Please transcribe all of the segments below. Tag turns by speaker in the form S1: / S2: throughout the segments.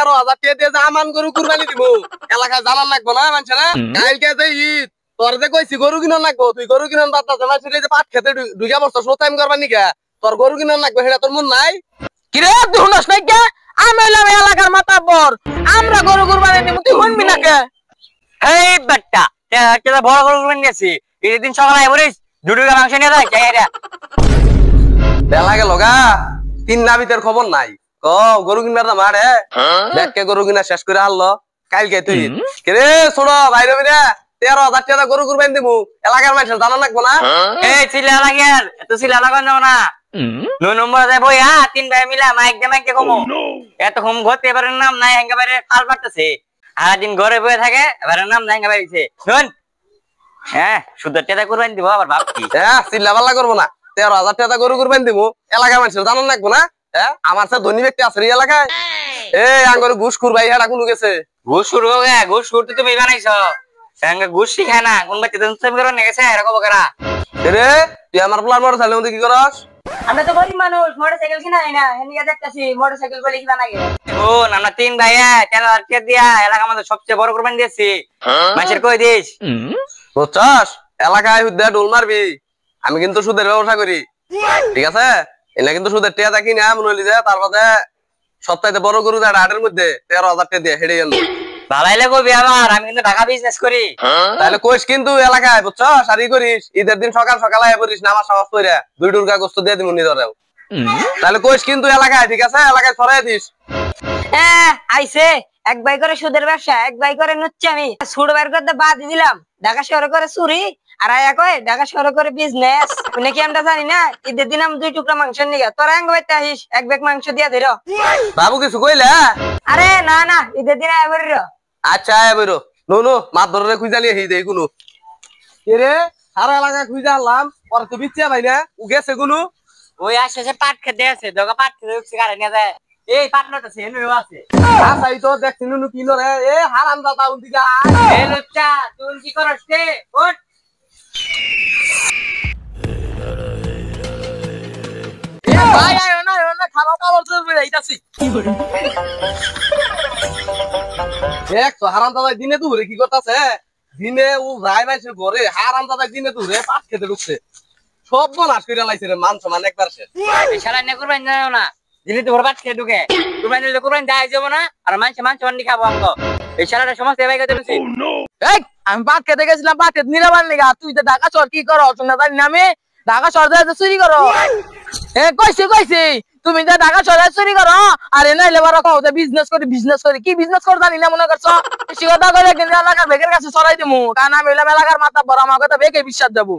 S1: 13,000 টাকা দিয়ে আমান গরু কুরবানি দিব এলাকায় জানান লাগবো না মানুষেরা কালকে যে ঈদ তোর যে কইছি গরু কিনন লাগবো তুই গরু কিনন বাদ দাস মানুষের যে পাট খেতে ঢুকে বসছ শো টাইম করবা নিকা তোর গরু কিনন লাগবে সেটা তোর মন নাই
S2: কি রে তুই শুনস নাই কে আমি হইলাম এলাকার মাতাব্বর আমরা গরু কুরবানি দিব তুই শুনবি না কে
S3: এই বেটা তেরা বড় গরু কুরবানি দিয়েছি এই দিন সকালে আইবরিস দুটুকা মাংস নিয়ে যায় চাইরা
S1: বেলা গেল গা 3 নাবিতের খবর নাই ক গরু কিনবার না মারে দেখকে গরু কিনা শেষ করে আনলো কালকে তুই রে ছোড় বাইরে বিরা 13,000 টাকা গরু কুরবানি দিব এলাকার মানুষের জানা লাগবো না
S3: এই চিল্লা লাগের এত চিল্লা লাগান যাও না 9 নম্বর যায় বইয়া 3 ভাই মিলা মাইক দে কমো এত কম ঘতে এবারে নাম নাই হেঙ্গা বাইরে ফাল পারতেছে আর দিন ঘরে বসে থাকে এবারে নাম নাই হেঙ্গা বাইরেছে শুন হ্যাঁ শুধু টাকা কুরবানি দিব আবার ভাব কি
S1: হ্যাঁ চিল্লা পাল্লা করবো না 13,000 টাকা গরু কুরবানি দিব এলাকার মানুষের জানা লাগবো না হ্যাঁ আমার সাথে ধনী ব্যক্তি আছে এলাকায় এই আঙ্গরে ঘুষ কুরবাই হেডা কোন গেছে
S3: ঘুষ শুরু হয়ে গে ঘুষ করতে তুমি বানাইছো সঙ্গে ঘুষ শিখায় না কোন বাচ্চা তুমি করে নেগেছে এরকম বকরা
S1: রে তুই আমার প্লান মোটর সাইকেল মধ্যে কি করস
S2: আমরা তো গরিব মানুষ মোটরসাইকেল কিনাই না হেনিয়া দেখতাছি মোটরসাইকেল বলে কি বানাগে
S3: ও আমরা 3 ভাইয়া 13,000 টাকা দিয়া এলাকার মধ্যে সবচেয়ে বড় কুরবানি দিয়েছি মাছের কই দিস
S1: বুঝছস এলাকায় হুদ্দা ডোল মারবি আমি কিন্তু সুদের ব্যবসা করি ঠিক আছে এলা কিন্তু সুদের টাকা দেখি না মনে হলি যে তারপরে সপ্তাহে বড় গরু দেয় হাটের মধ্যে 13,000 টাকা দিয়ে হেডে গেল
S3: ভালাইলে কবি আমার আমি কিন্তু ঢাকা বিজনেস করি
S1: তাহলে কইস কিন্তু এলাকায় বুঝছস আর ই করিস ঈদের দিন সকাল সকাল আয় পড়িস নামাজ সামাজ পড়ে 2 টুকরা গোস্ত দিয়ে দিমু নিজরেও তাহলে কইস কিন্তু এলাকায় ঠিক আছে এলাকায় ছড়াই দিস
S2: আইছে এক ভাই করে সুদের ব্যবসা এক ভাই করে নুচ্ছি আমি সুদ বের করতে বাদ দিলাম ঢাকা শহরে করে চুরি আর আয়া কয় ঢাকা শহরে করে বিজনেস নাকি আমরা জানি না ঈদের দিন আমি 2 টুকরা মাংস নিয়ে তোরা আঙ্গ বাইতে আসিস এক ব্যাগ মাংস দিয়া ধরো
S1: বাবু কিছু কইলে
S2: আরে না না ঈদের দিন আয় বড়
S1: আচ্ছা আয় বড় নো নো মাছ ধরে খুঁজালি হি দেই কোনো এরে সারা এলাকা খুঁজা আনলাম পরে তো বিচ্ছিয়া ভাই না ও গেছে কোনো
S3: ওই আশেপাশে পাট খেতে আছে দোকা পাট খেতে উঠছে গাড়ি নিয়ে যায় এই পাট লটাছে এনে আছে
S1: আসাই তো দেখছি নুনু কিলো রে এ হারাম দাদা উদিকা
S3: এই লচ্চা তুই কি করছ রে ওঠ
S2: এ ভাই আয় না খাওয়া খাওয়া চলবে এইতাছি কি করে
S1: এক তো হারাম দাদা দিনে তো কি করতেছে দিনে ও যাই মাইছে ঘরে হারাম দাদা দিনে তো রে পাট খেতে ঢুকছে সব নাশ করে লাইছে রে মান সমান একবার শেষ
S3: এই শালা নে কুরবানি দাও না দিলে তো পাট খেতে ঢুকে কুরবানি দিলে কুরবানি দাই যাব না আর মাংস মানি খাবো আমগো এই শালাটা সমস্ত এবাই করে দিছি
S2: এই আমি পাট খেতে গেছিলাম পাট খেতে নিরাবার লাগা তুই তো ঢাকা শহর কি করো শুনা জানি না আমি ঢাকা শহর যাই চুরি করো এ কইছি তুমি যে ঢাকা শহরে চুরি করো আর এনে লেবার কও যে বিজনেস করি কি বিজনেস কর জানি না মনে করছো বেশি কথা কইলে কিন্তু এলাকার বেগের কাছে ছড়াই দিমু কারণ আমি হইলাম এলাকার মাথা বড় আমার কথা বেগে বিশ্বাস যাবো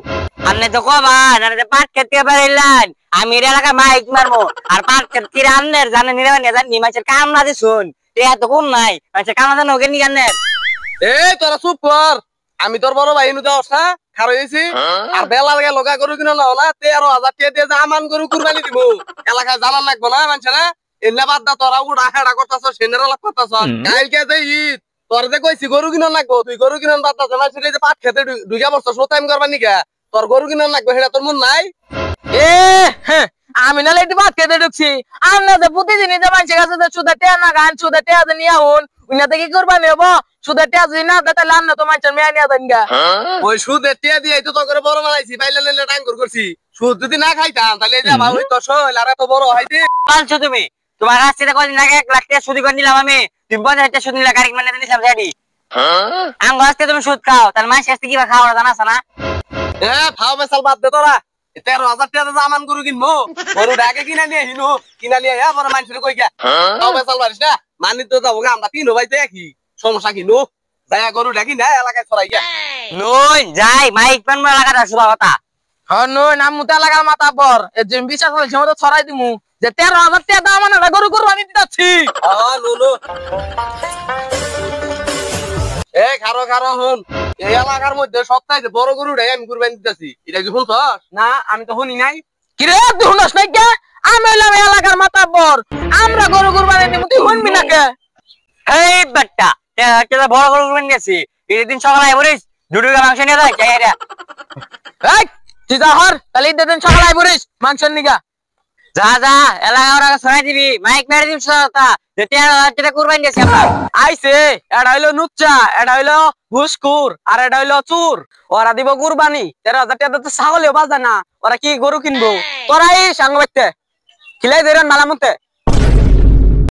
S3: আপনি তো কবা না পাট খেতে পারিলেন আমি এলাকার মাইক মারবো আর পাট খেতে রান্নের জানেন নিরাবার নিয়ে জানি মাছের কাম না দিছুন এত কোন নাই মাছের কাম না ওকে নি জানেন
S1: এই তোরা চুপ কর আমি তোর বড় ভাই নু যাওস না খার হয়েছি আর বেলা লাগে লগা গরু কিনো না 13,000 টাকা দিয়ে আমান গরু কুরবানি দিব এলাকায় জানান লাগবো না মানুষেরা এনে বাদ দা তোরা উড়া হেড়া করতেছ সেনের লাভ করতেছ কালকে যে ঈদ তোর যে কইছি গরু কিনো লাগবো তুই গরু কিনন বাদ দাস মানুষের যে পাট খেতে ঢুকে বসছ শো টাইম করবা নিকা তোর গরু কিনন লাগবে সেটা তোর মন নাই
S2: এ আমি না লেটি পাট খেতে ঢুকছি আমরা যে প্রতিদিনই যে মানুষের কাছে যে সুদা টেয়া না গান সুদা টেয়া নিয়ে আহুন উনাতে কি করবানি হবো সুদা টেয়া যদি না তাহলে আমরা তো মানুষের মেয়া নিয়ে দেন গা
S1: ওই সুদের টেয়া দিয়ে তো তোর বড় বানাইছি পাইলে লেলে টাঙ্গুর করছি সুদ যদি না খাইতাম তাহলে যা ভাই তো শৈল আর এত বড় হইতে
S3: পালছো তুমি তোমার কাছ থেকে কদিন আগে 1 লাখ টাকা সুদ করে নিলাম আমি তুমি 50 টাকা সুদ নিলা গাড়ি মানে দিলাম জানি আঙ্গ আজকে তুমি সুদ খাও তাহলে মাস আজকে কিবা খাওয়া জানাছ না
S1: এ ফাও বেসাল বাদ দে তোরা 13,000 টাকা জামান গরু কিনবো গরু ডাকে কিনা নিয়ে হিনু কিনা নিয়ে বড় মানুষের কই গা ফাও বেসাল পারিস না মানি তো যাবো আমরা তিন ভাই দেখি সমস্যা কিনু যায়া গরু ডাকি না এলাকায় ছড়াই গা
S3: নই যাই মাইক পান এলাকাটা শুভা কথা
S2: হ্যাঁ নই নাম মুতে লাগার মাথা পর এ যে বিশ্বাস হলে সময় তো ছড়াই দিমু যে 13,000 টাকা দাম না গরু কুরবানি দিতাছি
S1: লুলু এ খারো হন এই এলাকার মধ্যে সপ্তাহে বড় গরু ডাই আমি কুরবানি দিতেছি এটা কি শুনছস না আমি তো শুনি নাই
S2: কি রে তুই শুনস নাই কে আমি হইলাম এলাকার মাথা পর আমরা গরু কুরবানি দিব তুই শুনবি না কে
S3: এই বেটা তেরা বড় গরু কুরবানি দিয়েছি এই দিন সকালে আইবরিস দুটুকা মাংস নিয়ে যায় চাইরা
S2: এই তুই যা হর তাহলে ঈদের দিন সকালে আইবরিস মাংস নিগা
S3: যা যা এলাকা ওরা ছড়াই দিবি মাইক মেরে দিবি সরতা যে 13,000 কুরবানি দিয়েছি আমরা
S2: আইছে এটা হইলো নুচ্চা, এটা হইলো ঘুষখুর, আর এটা হইলো চুর। ওরা দিব কুরবানি 13,000 টাকা তো ছাগলেও বাজে না, ওরা কি গরু কিনবো? তোরা এই সাংবাদিক খিলাই ধরেন মালামতে।